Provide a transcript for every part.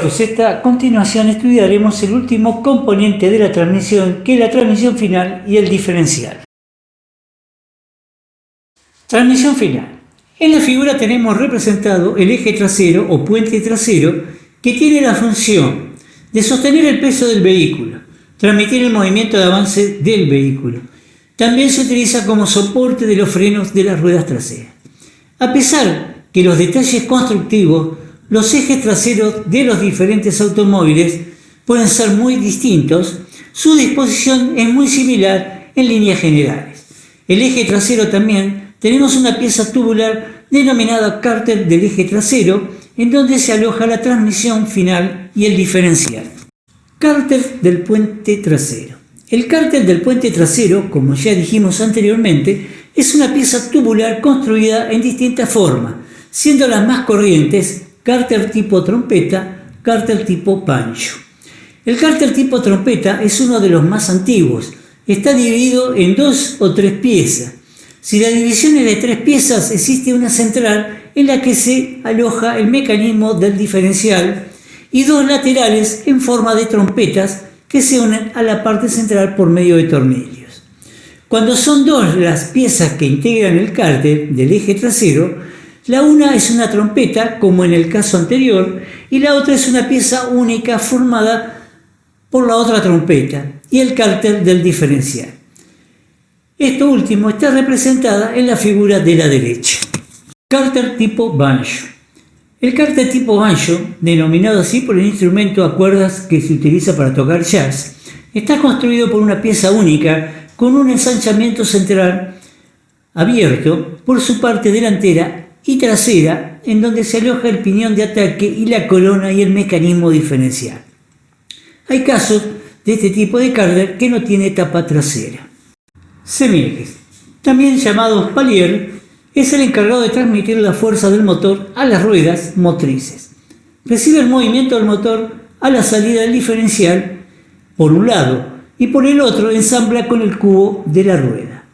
A continuación estudiaremos el último componente de la transmisión, que es la transmisión final y el diferencial. Transmisión final. En la figura tenemos representado el eje trasero o puente trasero, que tiene la función de sostener el peso del vehículo, transmitir el movimiento de avance del vehículo. También se utiliza como soporte de los frenos de las ruedas traseras. A pesar que los detalles constructivos, los ejes traseros de los diferentes automóviles pueden ser muy distintos, su disposición es muy similar en líneas generales. El eje trasero también tenemos una pieza tubular denominada cárter del eje trasero, en donde se aloja la transmisión final y el diferencial. Cárter del puente trasero. El cárter del puente trasero, como ya dijimos anteriormente, es una pieza tubular construida en distintas formas, siendo las más corrientes cárter tipo trompeta, cárter tipo pancho. El cárter tipo trompeta es uno de los más antiguos. Está dividido en 2 o 3 piezas. Si la división es de 3 piezas, existe una central en la que se aloja el mecanismo del diferencial y 2 laterales en forma de trompetas que se unen a la parte central por medio de tornillos. Cuando son 2 las piezas que integran el cárter del eje trasero, la una es una trompeta, como en el caso anterior, y la otra es una pieza única formada por la otra trompeta y el cárter del diferencial. Esto último está representada en la figura de la derecha. Cárter tipo banjo. El cárter tipo banjo, denominado así por el instrumento a cuerdas que se utiliza para tocar jazz, está construido por una pieza única con un ensanchamiento central abierto por su parte delantera y trasera, en donde se aloja el piñón de ataque y la corona y el mecanismo diferencial. Hay casos de este tipo de cárter que no tiene tapa trasera. Semiejes, también llamados palier, es el encargado de transmitir la fuerza del motor a las ruedas motrices. Recibe el movimiento del motor a la salida del diferencial por un lado y por el otro ensambla con el cubo de la rueda.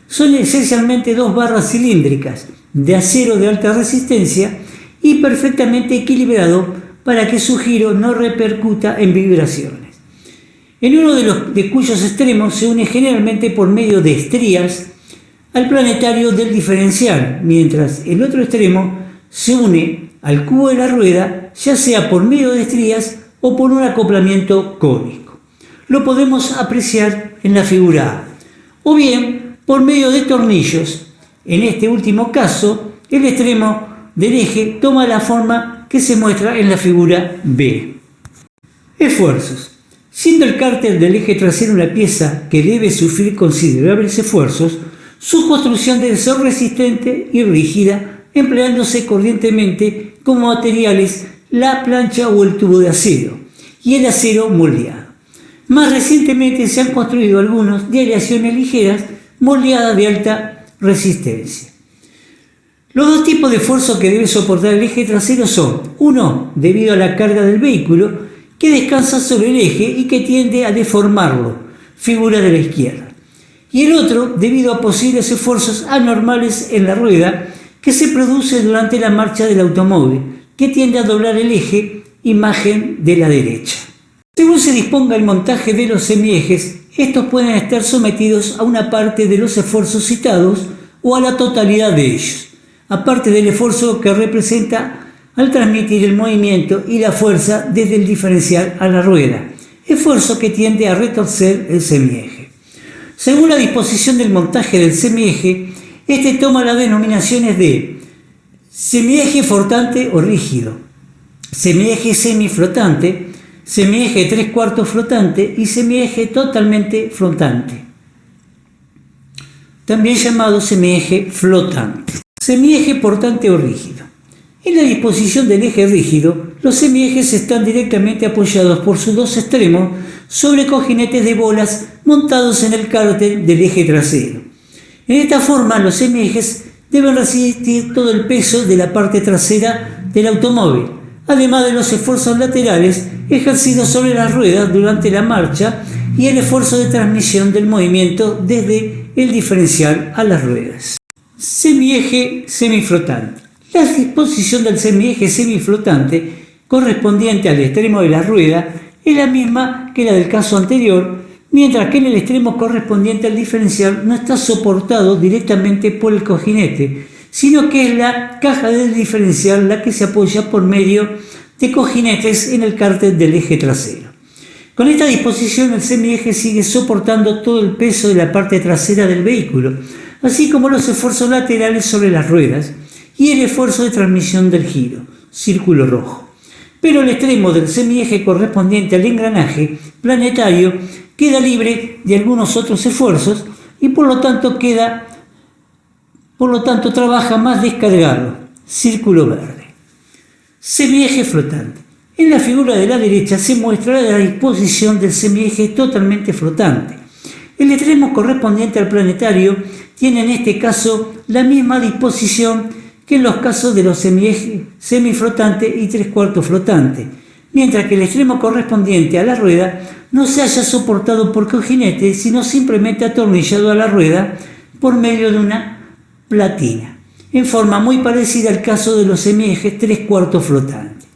Son esencialmente 2 barras cilíndricas de acero de alta resistencia y perfectamente equilibrado para que su giro no repercuta en vibraciones. En uno de cuyos extremos se une generalmente por medio de estrías al planetario del diferencial, mientras el otro extremo se une al cubo de la rueda, ya sea por medio de estrías o por un acoplamiento cónico. Lo podemos apreciar en la figura A, o bien por medio de tornillos. En este último caso, el extremo del eje toma la forma que se muestra en la figura B. Esfuerzos. Siendo el cárter del eje trasero una pieza que debe sufrir considerables esfuerzos, su construcción debe ser resistente y rígida, empleándose corrientemente como materiales la plancha o el tubo de acero y el acero moldeado. Más recientemente se han construido algunos de aleaciones ligeras moldeadas de alta resistencia. Los 2 tipos de esfuerzo que debe soportar el eje trasero son: uno, debido a la carga del vehículo, que descansa sobre el eje y que tiende a deformarlo, figura de la izquierda, y el otro, debido a posibles esfuerzos anormales en la rueda, que se produce durante la marcha del automóvil, que tiende a doblar el eje, imagen de la derecha. Según se disponga el montaje de los semiejes, estos pueden estar sometidos a una parte de los esfuerzos citados o a la totalidad de ellos, aparte del esfuerzo que representa al transmitir el movimiento y la fuerza desde el diferencial a la rueda, esfuerzo que tiende a retorcer el semieje. Según la disposición del montaje del semieje, este toma las denominaciones de semieje flotante o rígido, semieje semiflotante, semieje 3/4 flotante y semieje totalmente flotante, también llamado semieje flotante. Semieje portante o rígido. En la disposición del eje rígido, los semiejes están directamente apoyados por sus 2 extremos sobre cojinetes de bolas montados en el cárter del eje trasero. En esta forma, los semiejes deben resistir todo el peso de la parte trasera del automóvil, además de los esfuerzos laterales ejercidos sobre las ruedas durante la marcha y el esfuerzo de transmisión del movimiento desde el diferencial a las ruedas. Semieje semiflotante. La disposición del semieje semiflotante correspondiente al extremo de la rueda es la misma que la del caso anterior, mientras que en el extremo correspondiente al diferencial no está soportado directamente por el cojinete, sino que es la caja del diferencial la que se apoya por medio de cojinetes en el cárter del eje trasero. Con esta disposición el semieje sigue soportando todo el peso de la parte trasera del vehículo, así como los esfuerzos laterales sobre las ruedas y el esfuerzo de transmisión del giro, círculo rojo. Pero el extremo del semieje correspondiente al engranaje planetario queda libre de algunos otros esfuerzos y por lo tanto trabaja más descargado, círculo verde. Semieje flotante. En la figura de la derecha se muestra la disposición del semieje totalmente flotante. El extremo correspondiente al planetario tiene en este caso la misma disposición que en los casos de los semiejes semiflotante y 3/4 flotante, mientras que el extremo correspondiente a la rueda no se haya soportado por cojinete, sino simplemente atornillado a la rueda por medio de una platina, en forma muy parecida al caso de los semiejes 3/4 flotantes.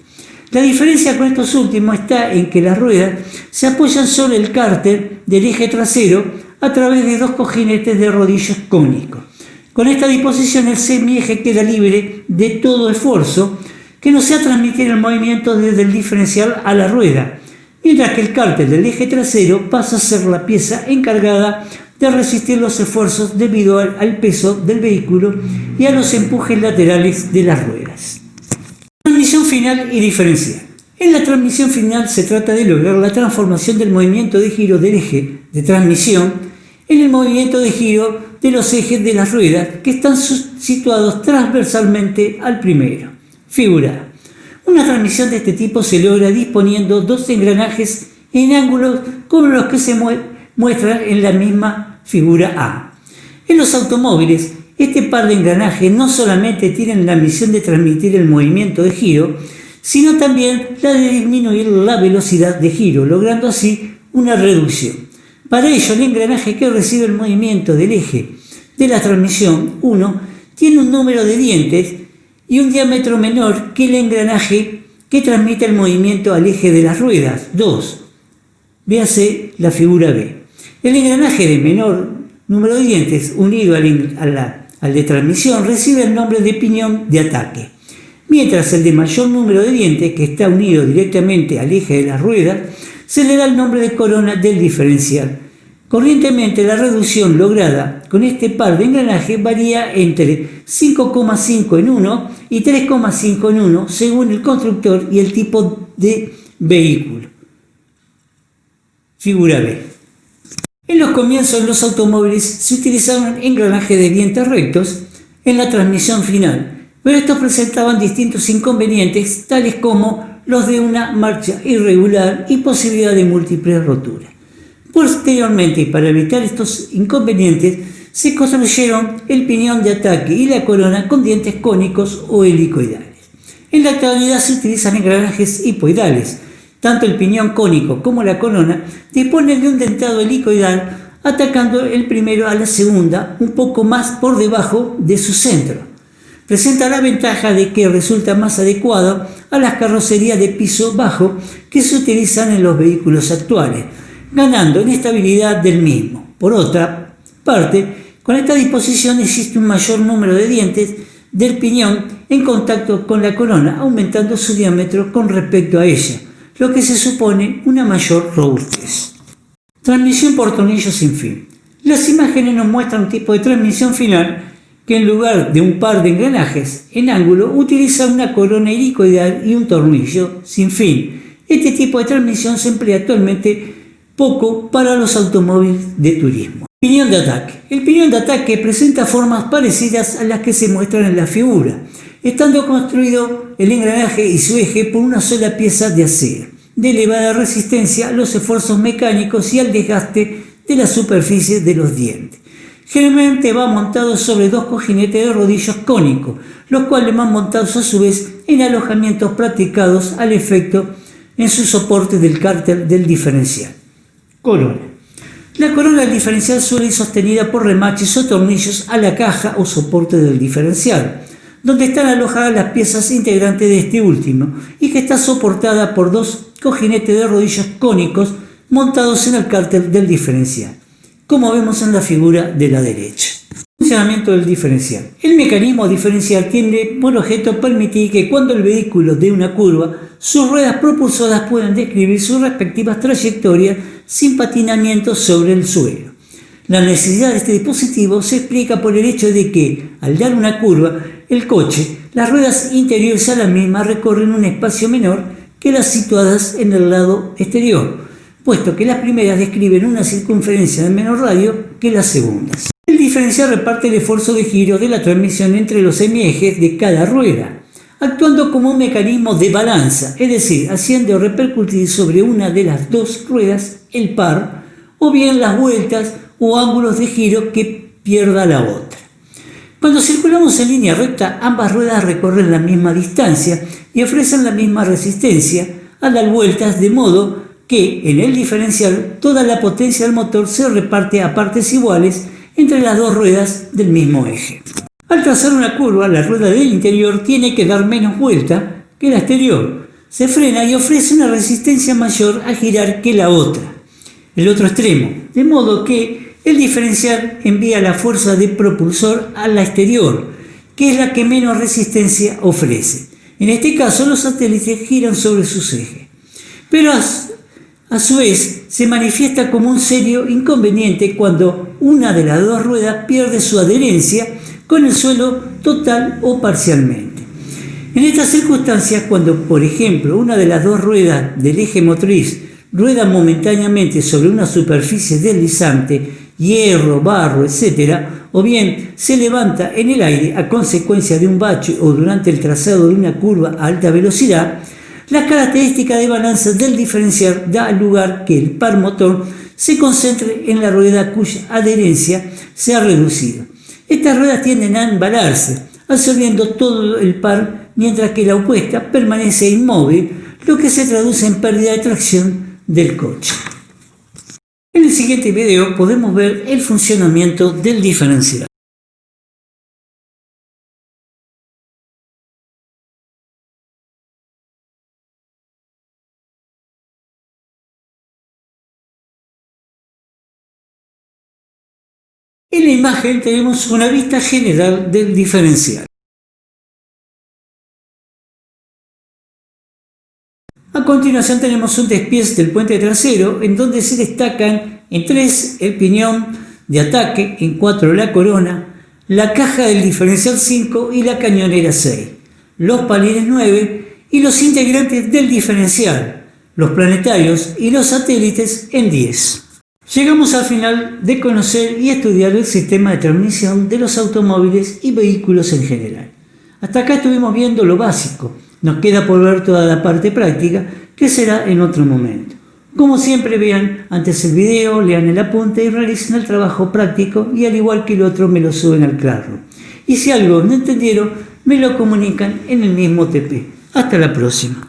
La diferencia con estos últimos está en que las ruedas se apoyan sobre el cárter del eje trasero a través de dos cojinetes de rodillos cónicos. Con esta disposición el semieje queda libre de todo esfuerzo que no sea transmitir el movimiento desde el diferencial a la rueda, mientras que el cárter del eje trasero pasa a ser la pieza encargada de resistir los esfuerzos debido al peso del vehículo y a los empujes laterales de las ruedas. Transmisión final y diferencial. En la transmisión final se trata de lograr la transformación del movimiento de giro del eje de transmisión en el movimiento de giro de los ejes de las ruedas que están situados transversalmente al primero. Figura A. Una transmisión de este tipo se logra disponiendo dos engranajes en ángulos como los que se muestran en la misma figura A. En los automóviles, este par de engranajes no solamente tienen la misión de transmitir el movimiento de giro, sino también la de disminuir la velocidad de giro, logrando así una reducción. Para ello, el engranaje que recibe el movimiento del eje de la transmisión 1 tiene un número de dientes y un diámetro menor que el engranaje que transmite el movimiento al eje de las ruedas 2. Véase la figura B. El engranaje de menor número de dientes unido al de transmisión recibe el nombre de piñón de ataque, mientras el de mayor número de dientes, que está unido directamente al eje de las ruedas, se le da el nombre de corona del diferencial. Corrientemente, la reducción lograda con este par de engranajes varía entre 5,5 en 1 y 3,5 en 1 según el constructor y el tipo de vehículo. Figura B. En los comienzos de los automóviles se utilizaban engranajes de dientes rectos en la transmisión final, pero estos presentaban distintos inconvenientes, tales como los de una marcha irregular y posibilidad de múltiples roturas. Posteriormente, y para evitar estos inconvenientes, se construyeron el piñón de ataque y la corona con dientes cónicos o helicoidales. En la actualidad se utilizan engranajes hipoidales. Tanto el piñón cónico como la corona disponen de un dentado helicoidal, atacando el primero a la segunda un poco más por debajo de su centro. Presenta la ventaja de que resulta más adecuado a las carrocerías de piso bajo que se utilizan en los vehículos actuales, ganando en estabilidad del mismo. Por otra parte, con esta disposición existe un mayor número de dientes del piñón en contacto con la corona, aumentando su diámetro con respecto a ella, lo que se supone una mayor robustez. Transmisión por tornillos sin fin. Las imágenes nos muestran un tipo de transmisión final que en lugar de un par de engranajes en ángulo utiliza una corona helicoidal y un tornillo sin fin. Este tipo de transmisión se emplea actualmente poco para los automóviles de turismo. Piñón de ataque. El piñón de ataque presenta formas parecidas a las que se muestran en la figura, estando construido el engranaje y su eje por una sola pieza de acero, de elevada resistencia a los esfuerzos mecánicos y al desgaste de la superficie de los dientes. Generalmente va montado sobre dos cojinetes de rodillos cónicos, los cuales van montados a su vez en alojamientos practicados al efecto en su soporte del cárter del diferencial. Corona. La corona del diferencial suele ir sostenida por remaches o tornillos a la caja o soporte del diferencial. donde están alojadas las piezas integrantes de este último y que está soportada por dos cojinetes de rodillos cónicos montados en el cárter del diferencial, como vemos en la figura de la derecha. Funcionamiento del diferencial. El mecanismo diferencial tiene por objeto permitir que cuando el vehículo dé una curva, sus ruedas propulsoras puedan describir sus respectivas trayectorias sin patinamiento sobre el suelo. La necesidad de este dispositivo se explica por el hecho de que, al dar una curva, el coche, las ruedas interiores a la misma recorren un espacio menor que las situadas en el lado exterior, puesto que las primeras describen una circunferencia de menor radio que las segundas. El diferencial reparte el esfuerzo de giro de la transmisión entre los semiejes de cada rueda, actuando como un mecanismo de balanza, es decir, haciendo repercutir sobre una de las dos ruedas el par, o bien las vueltas o ángulos de giro que pierda la otra. Cuando circulamos en línea recta, ambas ruedas recorren la misma distancia y ofrecen la misma resistencia al dar vueltas, de modo que en el diferencial toda la potencia del motor se reparte a partes iguales entre las dos ruedas del mismo eje. Al trazar una curva, la rueda del interior tiene que dar menos vuelta que la exterior. Se frena y ofrece una resistencia mayor a girar que la otra, el otro extremo, de modo que el diferencial envía la fuerza de propulsor a la exterior, que es la que menos resistencia ofrece. En este caso, los satélites giran sobre sus ejes. Pero a su vez, se manifiesta como un serio inconveniente cuando una de las dos ruedas pierde su adherencia con el suelo total o parcialmente. En estas circunstancias, cuando, por ejemplo, una de las dos ruedas del eje motriz rueda momentáneamente sobre una superficie deslizante, hierro, barro, etc., o bien se levanta en el aire a consecuencia de un bache o durante el trazado de una curva a alta velocidad, la característica de balanza del diferencial da lugar que el par motor se concentre en la rueda cuya adherencia se ha reducido. Estas ruedas tienden a embalarse, absorbiendo todo el par, mientras que la opuesta permanece inmóvil, lo que se traduce en pérdida de tracción del coche. En el siguiente video podemos ver el funcionamiento del diferencial. En la imagen tenemos una vista general del diferencial. A continuación tenemos un despiece del puente trasero en donde se destacan en 3 el piñón de ataque, en 4 la corona, la caja del diferencial 5 y la cañonera 6, los palines 9 y los integrantes del diferencial, los planetarios y los satélites en 10. Llegamos al final de conocer y estudiar el sistema de transmisión de los automóviles y vehículos en general. Hasta acá estuvimos viendo lo básico. Nos queda por ver toda la parte práctica, que será en otro momento. Como siempre, vean antes el video, lean el apunte y realicen el trabajo práctico, y al igual que el otro me lo suben al Classroom. Y si algo no entendieron, me lo comunican en el mismo TP. Hasta la próxima.